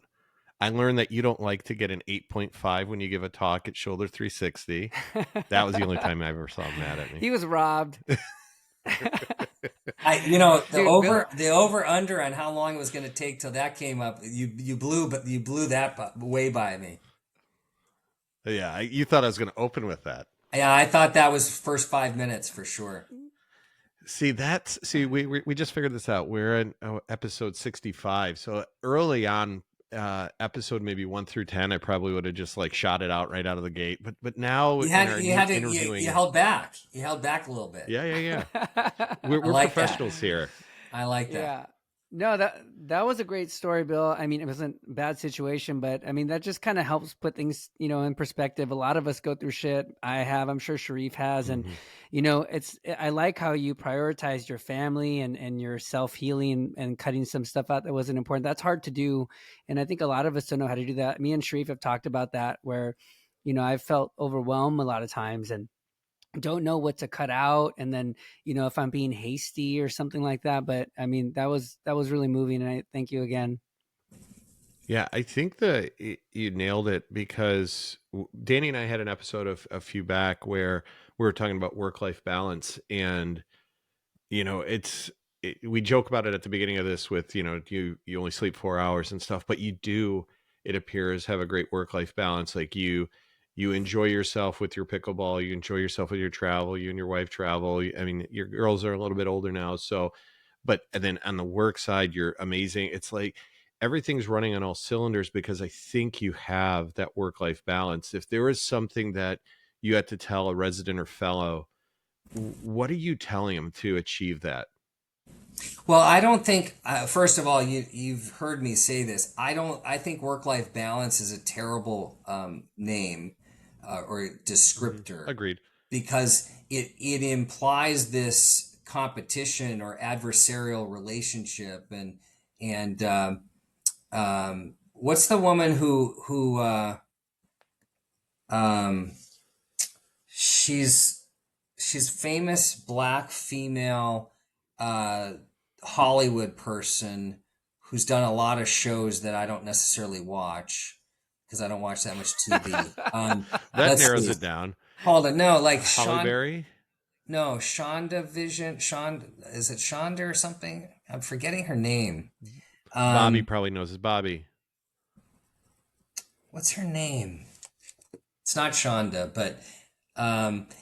I learned that you don't like to get an 8.5 when you give a talk at Shoulder 360. That was the only time I ever saw him mad at me. He was robbed. The Dude, the over under on how long it was going to take till that came up. You blew that way by me. Yeah, you thought I was going to open with that. Yeah, I thought that was first 5 minutes for sure. See, we just figured this out. We're in episode 65. So early on, episode maybe 1 through 10, I probably would have just like shot it out right out of the gate. But now You in had our you new had to interviewing, you held back. You held back a little bit. yeah. I We're like that. professionals here. I like that. Yeah. No, that was a great story, Bill. I mean, it wasn't a bad situation, but I mean, that just kind of helps put things, in perspective. A lot of us go through shit. I have, I'm sure Sharif has, and Mhm. I like how you prioritize your family and your self healing and cutting some stuff out that wasn't important. That's hard to do, and I think a lot of us don't know how to do that. Me and Sharif have talked about that, where, I've felt overwhelmed a lot of times, and don't know what to cut out, and then if I'm being hasty or something like that. But I mean, that was really moving, and I thank you again. Yeah, I think that you nailed it because Danny and I had an episode of a few back where we were talking about work-life balance, and we joke about it at the beginning of this with, you only sleep 4 hours and stuff, but you do, it appears, have a great work-life balance. Like you enjoy yourself with your pickleball, you enjoy yourself with your travel, you and your wife travel. I mean, your girls are a little bit older now, so, but and then on the work side, you're amazing. It's like everything's running on all cylinders because I think you have that work-life balance. If there was something that you had to tell a resident or fellow, what are you telling them to achieve that? Well, I don't think. First of all, you've heard me say this. I don't. I think work life balance is a terrible name or Mhm. descriptor Agreed. because it implies this competition or adversarial relationship, and what's the woman who um, she's she's famous black female uh, Hollywood person who's done a lot of shows that I don't necessarily watch because I don't watch that much TV. That Let's narrows see. it down. Hold on. No, like Holly Sean. Berry? No, Shonda Vision. Shonda, is it Shonda or something? I'm forgetting her name. Bobby Um, probably knows his Bobby. what's her name? It's not Shonda, but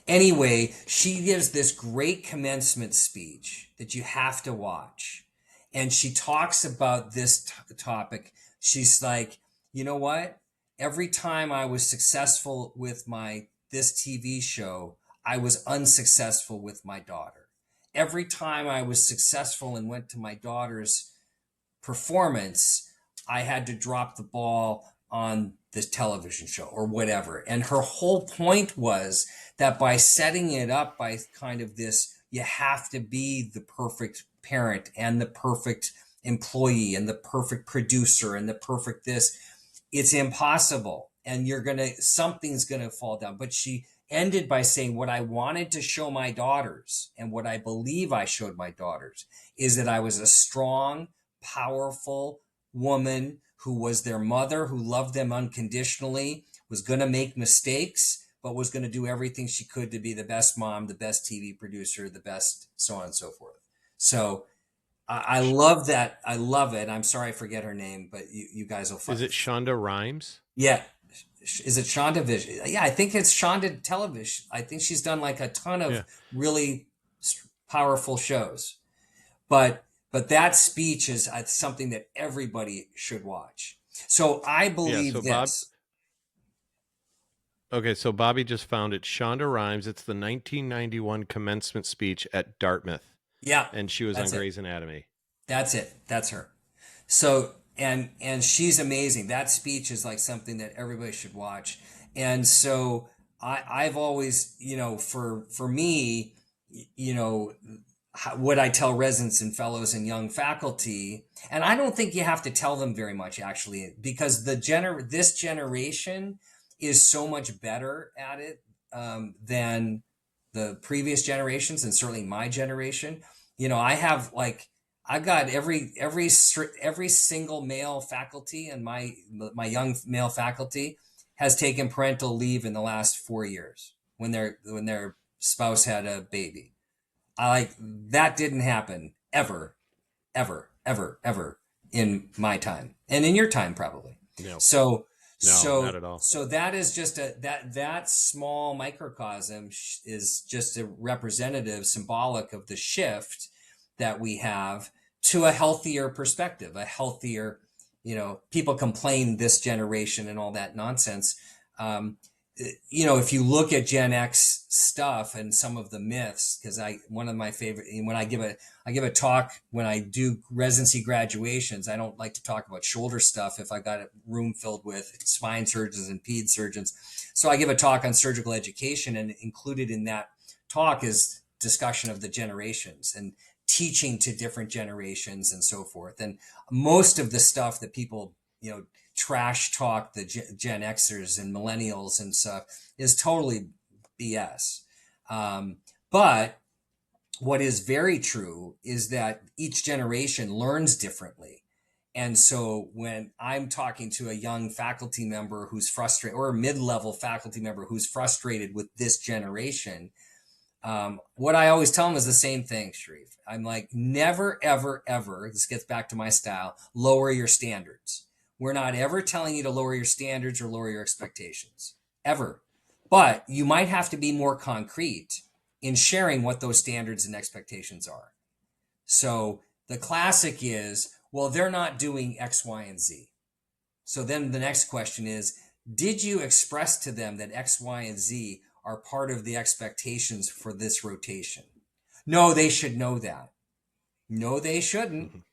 anyway, she gives this great commencement speech that you have to watch. And she talks about this topic. She's like, you know what? Every time I was successful with this TV show, I was unsuccessful with my daughter. Every time I was successful and went to my daughter's performance, I had to drop the ball on this television show or whatever. And her whole point was that by setting it up by kind of this, you have to be the perfect parent and the perfect employee and the perfect producer and the perfect this. It's impossible. And something's gonna fall down. But she ended by saying, what I wanted to show my daughters and what I believe I showed my daughters is that I was a strong, powerful woman who was their mother, who loved them unconditionally, was going to make mistakes, but was going to do everything she could to be the best mom, the best TV producer, the best so on and so forth. So I Sh- love that. I love it. I'm sorry I forget her name, but you guys will find. Is it Shonda Rhimes? Yeah. Is it Shonda Vision? Yeah, I think it's Shonda Television. I think she's done like a ton of Yeah. really powerful shows. But that speech is something that everybody should watch. So I Yeah. believe So Bob, this. okay. So Bobby just found it. Shonda Rhimes. It's the 1991 commencement speech at Dartmouth, Yeah, and she was on that's it. Grey's Anatomy. That's it. That's her. So and she's amazing. That speech is like something that everybody should watch. And so I've always, for me, you know, what I tell residents and fellows and young faculty, and I don't think you have to tell them very much actually, because this generation is so much better at it than the previous generations, and certainly my generation. I have like I've got every single male faculty, and my young male faculty has taken parental leave in the last 4 years when their spouse had a baby. I like that didn't happen ever, ever, ever, ever in my time and in your time probably. No, So no, not so at all. so that is just that small microcosm is just a representative symbolic of the shift that we have to a healthier perspective, a healthier, people complain this generation and all that nonsense. Um, if you look at Gen X stuff and some of the myths, because one of my favorite, when I give a talk when I do residency graduations, I don't like to talk about shoulder stuff if I got a room filled with spine surgeons and ped surgeons. So I give a talk on surgical education, and included in that talk is discussion of the generations and teaching to different generations and so forth. And most of the stuff that people, trash talk the Gen Xers and millennials and stuff is totally BS. But what is very true is that each generation learns differently. And so when I'm talking to a young faculty member who's frustrated, or a mid-level faculty member who's frustrated with this generation, what I always tell them is the same thing, Sharif. I'm like, never, ever, ever, this gets back to my style, lower your standards. We're not ever telling you to lower your standards or lower your expectations, ever. But you might have to be more concrete in sharing what those standards and expectations are. So the classic is, well, they're not doing X, Y, and Z. So then the next question is, did you express to them that X, Y, and Z are part of the expectations for this rotation? No, they should know that. No, they shouldn't. Mhm.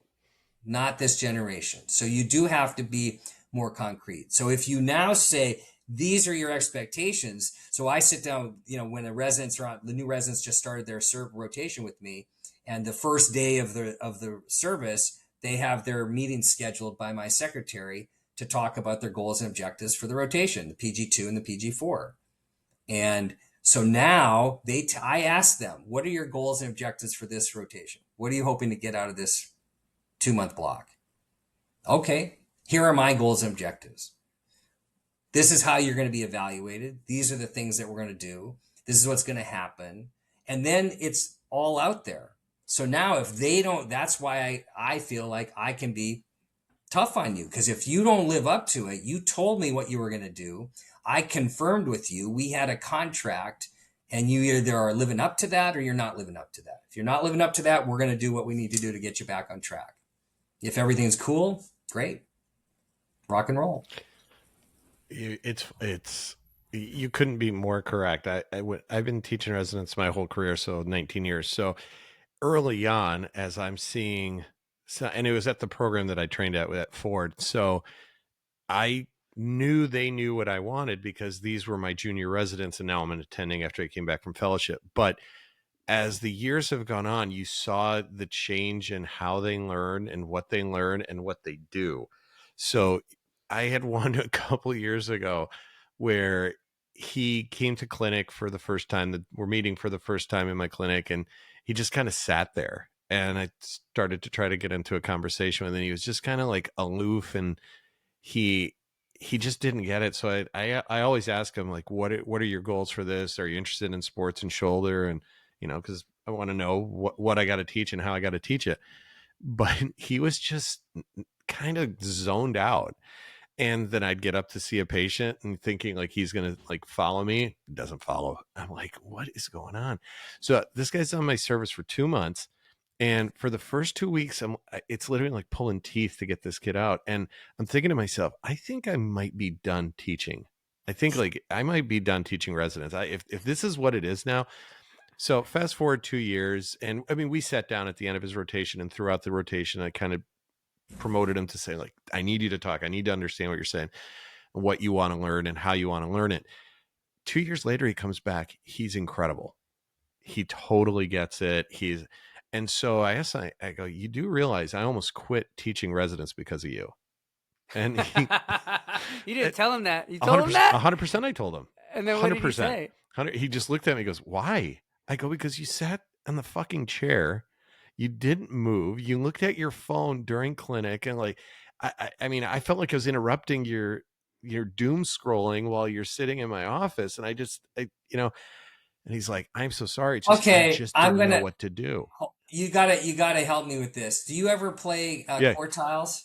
Not this generation. So you do have to be more concrete. So if you now say, these are your expectations. So I sit down, when the new residents just started their rotation with me, and the first day of the service, they have their meeting scheduled by my secretary to talk about their goals and objectives for the rotation, the PG2 and the PG4. And so now I ask them, what are your goals and objectives for this rotation? What are you hoping to get out of this 2-month block? Okay, here are my goals and objectives. This is how you're going to be evaluated. These are the things that we're going to do. This is what's going to happen. And then it's all out there. So now if they don't, that's why I feel like I can be tough on you. Because if you don't live up to it, you told me what you were going to do. I confirmed with you. We had a contract, and you either are living up to that or you're not living up to that. If you're not living up to that, we're going to do what we need to do to get you back on track. If everything's cool, great. Rock and roll. It's you couldn't be more correct. I've been teaching residents my whole career, so 19 years. So early on, as I'm seeing, and it was at the program that I trained at Ford. So I knew they knew what I wanted because these were my junior residents, and now I'm attending after I came back from fellowship. But as the years have gone on, you saw the change in how they learn and what they learn and what they do. So I had one a couple of years ago where he came to clinic for the first time, that we're meeting for the first time in my clinic, and he just kind of sat there, and I started to try to get into a conversation with him. He was just kind of like aloof, and he he just didn't get it. So I always ask him, like, what are your goals for this? Are you interested in sports and shoulder? And because I want to know what I got to teach and how I got to teach it. But he was just kind of zoned out. And then I'd get up to see a patient and thinking like he's gonna like follow me. Doesn't follow. I'm like, what is going on? So this guy's on my service for 2 months. And for the first 2 weeks, it's literally like pulling teeth to get this kid out. And I'm thinking to myself, I think I might be done teaching. I think like I might be done teaching residents. If this is what it is now. So fast forward 2 years, and I mean, we sat down at the end of his rotation, and throughout the rotation, I kind of promoted him to say, like, I need you to talk. I need to understand what you're saying, what you want to learn, and how you want to learn it. 2 years later, he comes back. He's incredible. He totally gets it. And so I asked, I go, you do realize I almost quit teaching residents because of you. And he, You didn't tell him that. You told him 100%, that? 100% I told him. And then what did he 100%. say? He just looked at me and goes, why? I go, because you sat on the fucking chair. You didn't move. You looked at your phone during clinic, and like, I mean, I felt like I was interrupting your doom scrolling while you're sitting in my office. And and he's like, I'm so sorry. It's just, I Okay, just didn't know what to do. you gotta help me with this. Do you ever play Yeah. quartiles?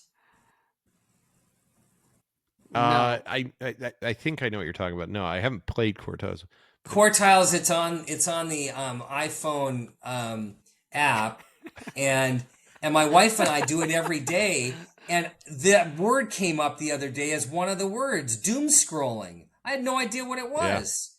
No. I think I know what you're talking about. No, I haven't played Cortez, but Quartiles, it's on the iPhone app, and my wife and I do it every day. And that word came up the other day as one of the words, doom scrolling. I had no idea what it Yeah. was.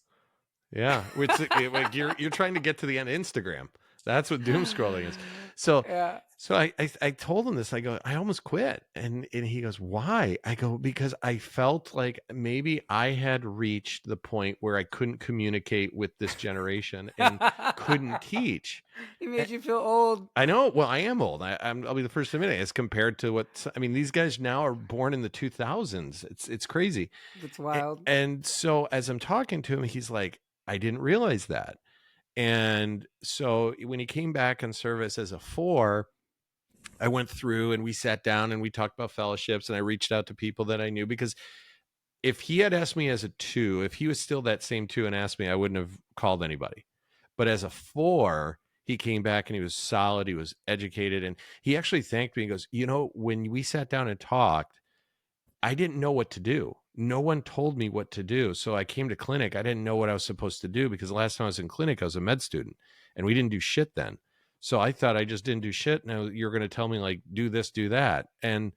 Yeah. Like you're trying to get to the end of Instagram. That's what doom scrolling is. So Yeah. I told him this. I go, I almost quit. And he goes, why? I go, because I felt like maybe I had reached the point where I couldn't communicate with this generation and couldn't teach. He made you feel old. I know. Well, I am old. I'll be the first to admit it. As compared to what I mean, these guys now are born in the 2000s. It's crazy. That's wild. And so as I'm talking to him, he's like, I didn't realize that. And so when he came back in service as a 4, I went through and we sat down and we talked about fellowships, and I reached out to people that I knew, because if he had asked me as a 2, if he was still that same 2 and asked me, I wouldn't have called anybody. But as a 4, he came back and he was solid. He was educated. And he actually thanked me. He goes, when we sat down and talked, I didn't know what to do. No one told me what to do. So I came to clinic. I didn't know what I was supposed to do, because the last time I was in clinic, I was a med student and we didn't do shit then. So I thought I just didn't do shit. Now you're going to tell me, like, do this, do that. And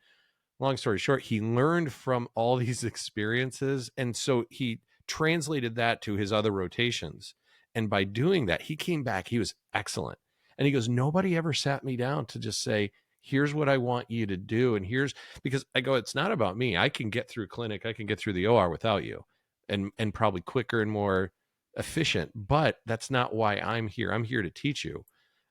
long story short, he learned from all these experiences. And so he translated that to his other rotations. And by doing that, he came back, he was excellent. And he goes, nobody ever sat me down to just say, here's what I want you to do. And here's, because I go, it's not about me. I can get through clinic, I can get through the OR without you, and probably quicker and more efficient. But that's not why I'm here. I'm here to teach you.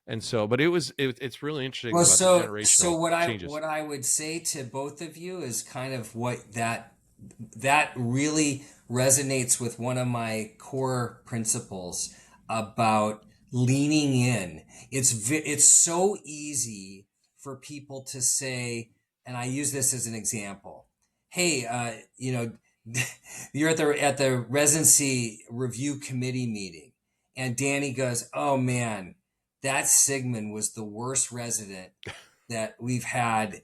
And so, but it's really interesting Well, about the so generational changes. what I would say to both of you is kind of what that really resonates with one of my core principles about leaning in. It's so easy for people to say, and I use this as an example. Hey, you're at the residency review committee meeting, and Danny goes, "Oh man, that Sigmund was the worst resident that we've had,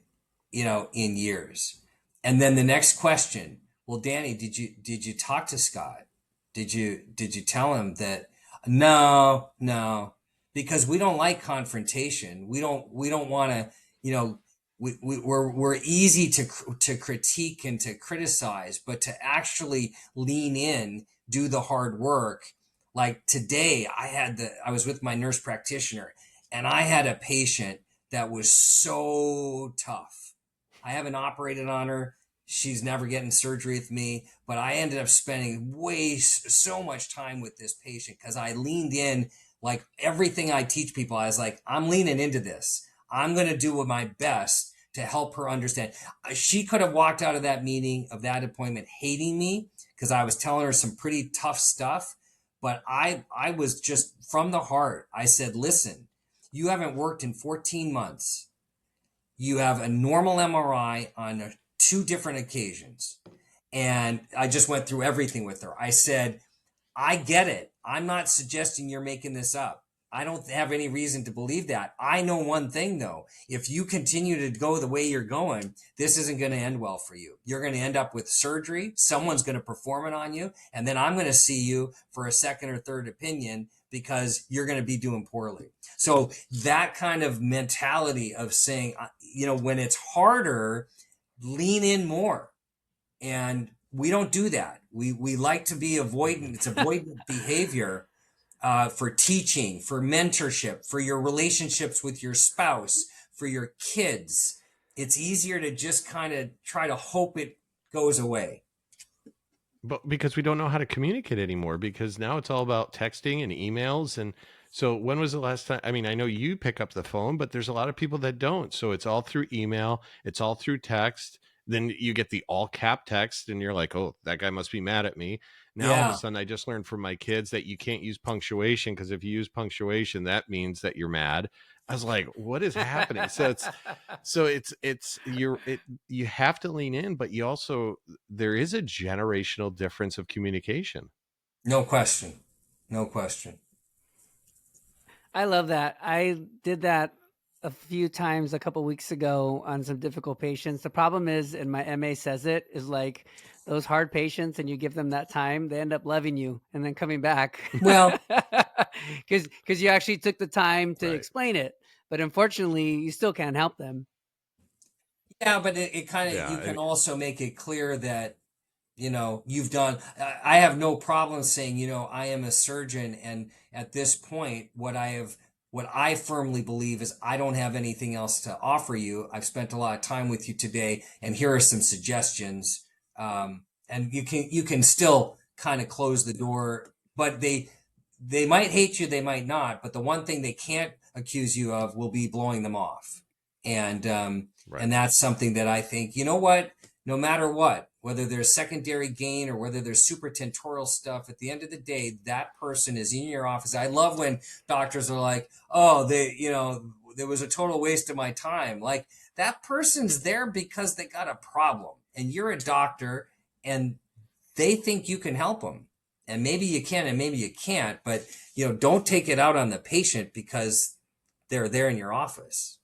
in years." And then the next question, well, Danny, did you talk to Scott? Did you tell him that? No, no, because we don't like confrontation. We don't want to, you know, we're easy to critique and to criticize, but to actually lean in, do the hard work. Like today, I was with my nurse practitioner, and I had a patient that was so tough. I haven't operated on her. She's never getting surgery with me, but I ended up spending so much time with this patient because I leaned in. Like everything I teach people, I was like, I'm leaning into this. I'm going to do my best to help her understand. She could have walked out of that meeting, of that appointment, hating me because I was telling her some pretty tough stuff. But I was just from the heart. I said, listen, you haven't worked in 14 months. You have a normal MRI on 2 different occasions. And I just went through everything with her. I said, I get it. I'm not suggesting you're making this up. I don't have any reason to believe that. I know one thing though. If you continue to go the way you're going, this isn't going to end well for you. You're going to end up with surgery. Someone's going to perform it on you. And then I'm going to see you for a second or third opinion because you're going to be doing poorly. So that kind of mentality of saying, when it's harder, lean in more. And we don't do that. We like to be avoidant. It's avoidant behavior for teaching, for mentorship, for your relationships with your spouse, for your kids. It's easier to just kind of try to hope it goes away. But because we don't know how to communicate anymore, because now it's all about texting and emails. And so when was the last time? I mean, I know you pick up the phone, but there's a lot of people that don't. So it's all through email, it's all through text. Then you get the all cap text and you're like, oh, that guy must be mad at me. Now all of a Yeah. sudden I just learned from my kids that you can't use punctuation, because if you use punctuation, that means that you're mad. I was like, what is happening? You have to lean in, but you also, there is a generational difference of communication. No question. No question. I love that. I did that a few times a couple weeks ago on some difficult patients. The problem is, and my MA says it, is like those hard patients, and you give them that time, they end up loving you and then coming back Well, because you actually took the time to Right. explain it. But unfortunately, you still can't help them. yeah, but it kind of, Yeah. you can also make it clear that you've done. I have no problem saying, I am a surgeon, and at this point, what I firmly believe is I don't have anything else to offer you. I've spent a lot of time with you today, and here are some suggestions. And you can still kind of close the door, but they might hate you, they might not. But the one thing they can't accuse you of will be blowing them off, and Right. and that's something that I think, you know what, no matter what, whether there's secondary gain or whether there's supratentorial stuff, at the end of the day, that person is in your office. I love when doctors are like, oh, there was a total waste of my time. Like, that person's there because they got a problem, and you're a doctor, and they think you can help them. And maybe you can, and maybe you can't, but don't take it out on the patient because they're there in your office.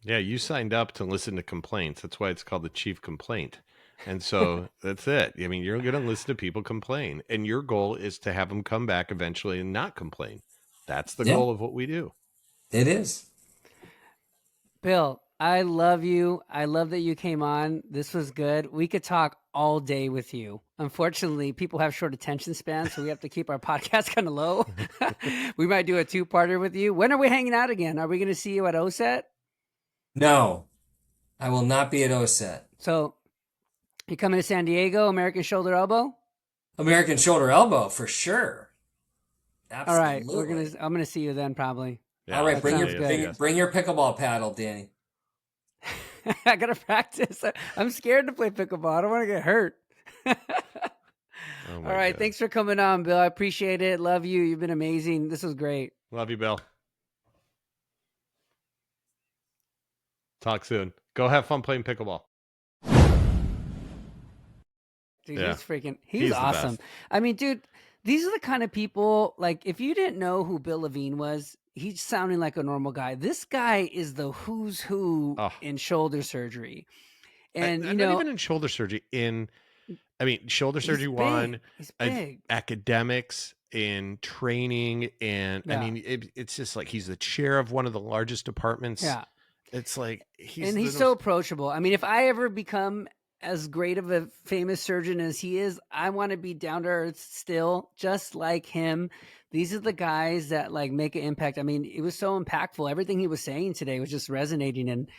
Yeah, you signed up to listen to complaints. That's why it's called the chief complaint. And so that's it. I mean, you're going to listen to people complain, and your goal is to have them come back eventually and not complain. That's the goal of what we do. It is. Bill, I love you. I love that you came on. This was good. We could talk all day with you. Unfortunately, people have short attention spans, so we have to keep our podcast kind of low. We might do a 2-parter with you. When are we hanging out again? Are we going to see you at OSET? No, I will not be at OSET. So you coming to San Diego, American Shoulder Elbow? American Shoulder Elbow, for sure. Absolutely. All right, I'm gonna see you then, probably. Yeah, all right, bring your pickleball paddle, Danny. I gotta practice. I'm scared to play pickleball. I don't want to get hurt. All right, God. Thanks for coming on, Bill. I appreciate it. Love you. You've been amazing. This was great. Love you, Bill. Talk soon. Go have fun playing pickleball. Dude, he's awesome. I mean, dude, these are the kind of people, like, if you didn't know who Bill Levine was, he's sounding like a normal guy. This guy is the who's who in shoulder surgery. And, not even in shoulder surgery, shoulder surgery one, academics, in training, and it's just like he's the chair of one of the largest departments. Yeah. It's like he's so approachable. I mean, if I ever become as great of a famous surgeon as he is, I want to be down to earth still, just like him. These are the guys that like make an impact. I mean, it was so impactful. Everything he was saying today was just resonating. And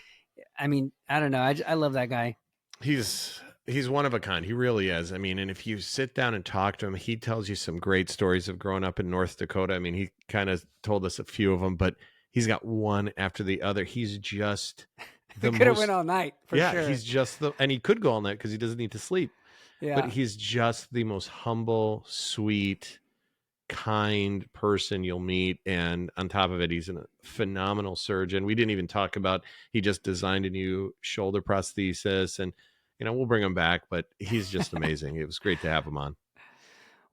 I mean, I don't know. I love that guy. He's one of a kind. He really is. I mean, and if you sit down and talk to him, he tells you some great stories of growing up in North Dakota. I mean, he kind of told us a few of them, but he's got one after the other. He's just the could have went all night for sure. Yeah, he's just and he could go all night because he doesn't need to sleep. Yeah. But he's just the most humble, sweet, kind person you'll meet. And on top of it, he's a phenomenal surgeon. We didn't even talk about, he just designed a new shoulder prosthesis, and we'll bring him back, but he's just amazing. It was great to have him on.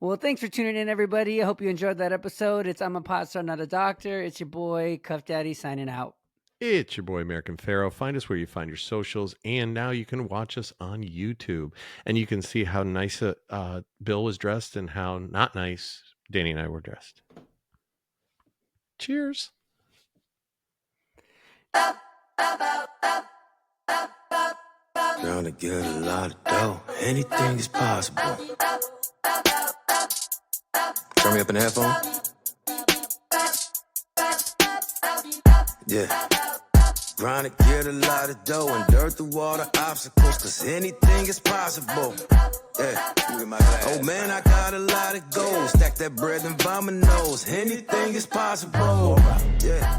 Well, thanks for tuning in, everybody. I hope you enjoyed that episode. I'm a pot star, not a doctor. It's your boy, Cuff Daddy, signing out. It's your boy, American Pharaoh. Find us where you find your socials, and now you can watch us on YouTube, and you can see how nice Bill was dressed and how not nice Danny and I were dressed. Cheers. Gonna get a lot of dough. Anything is possible. Turn me up in the headphone. Yeah. Trying to get a lot of dough and dirt through all the obstacles, cause anything is possible. Yeah. Oh man, I got a lot of gold. Stack that bread and vomit nose. Anything is possible. Yeah.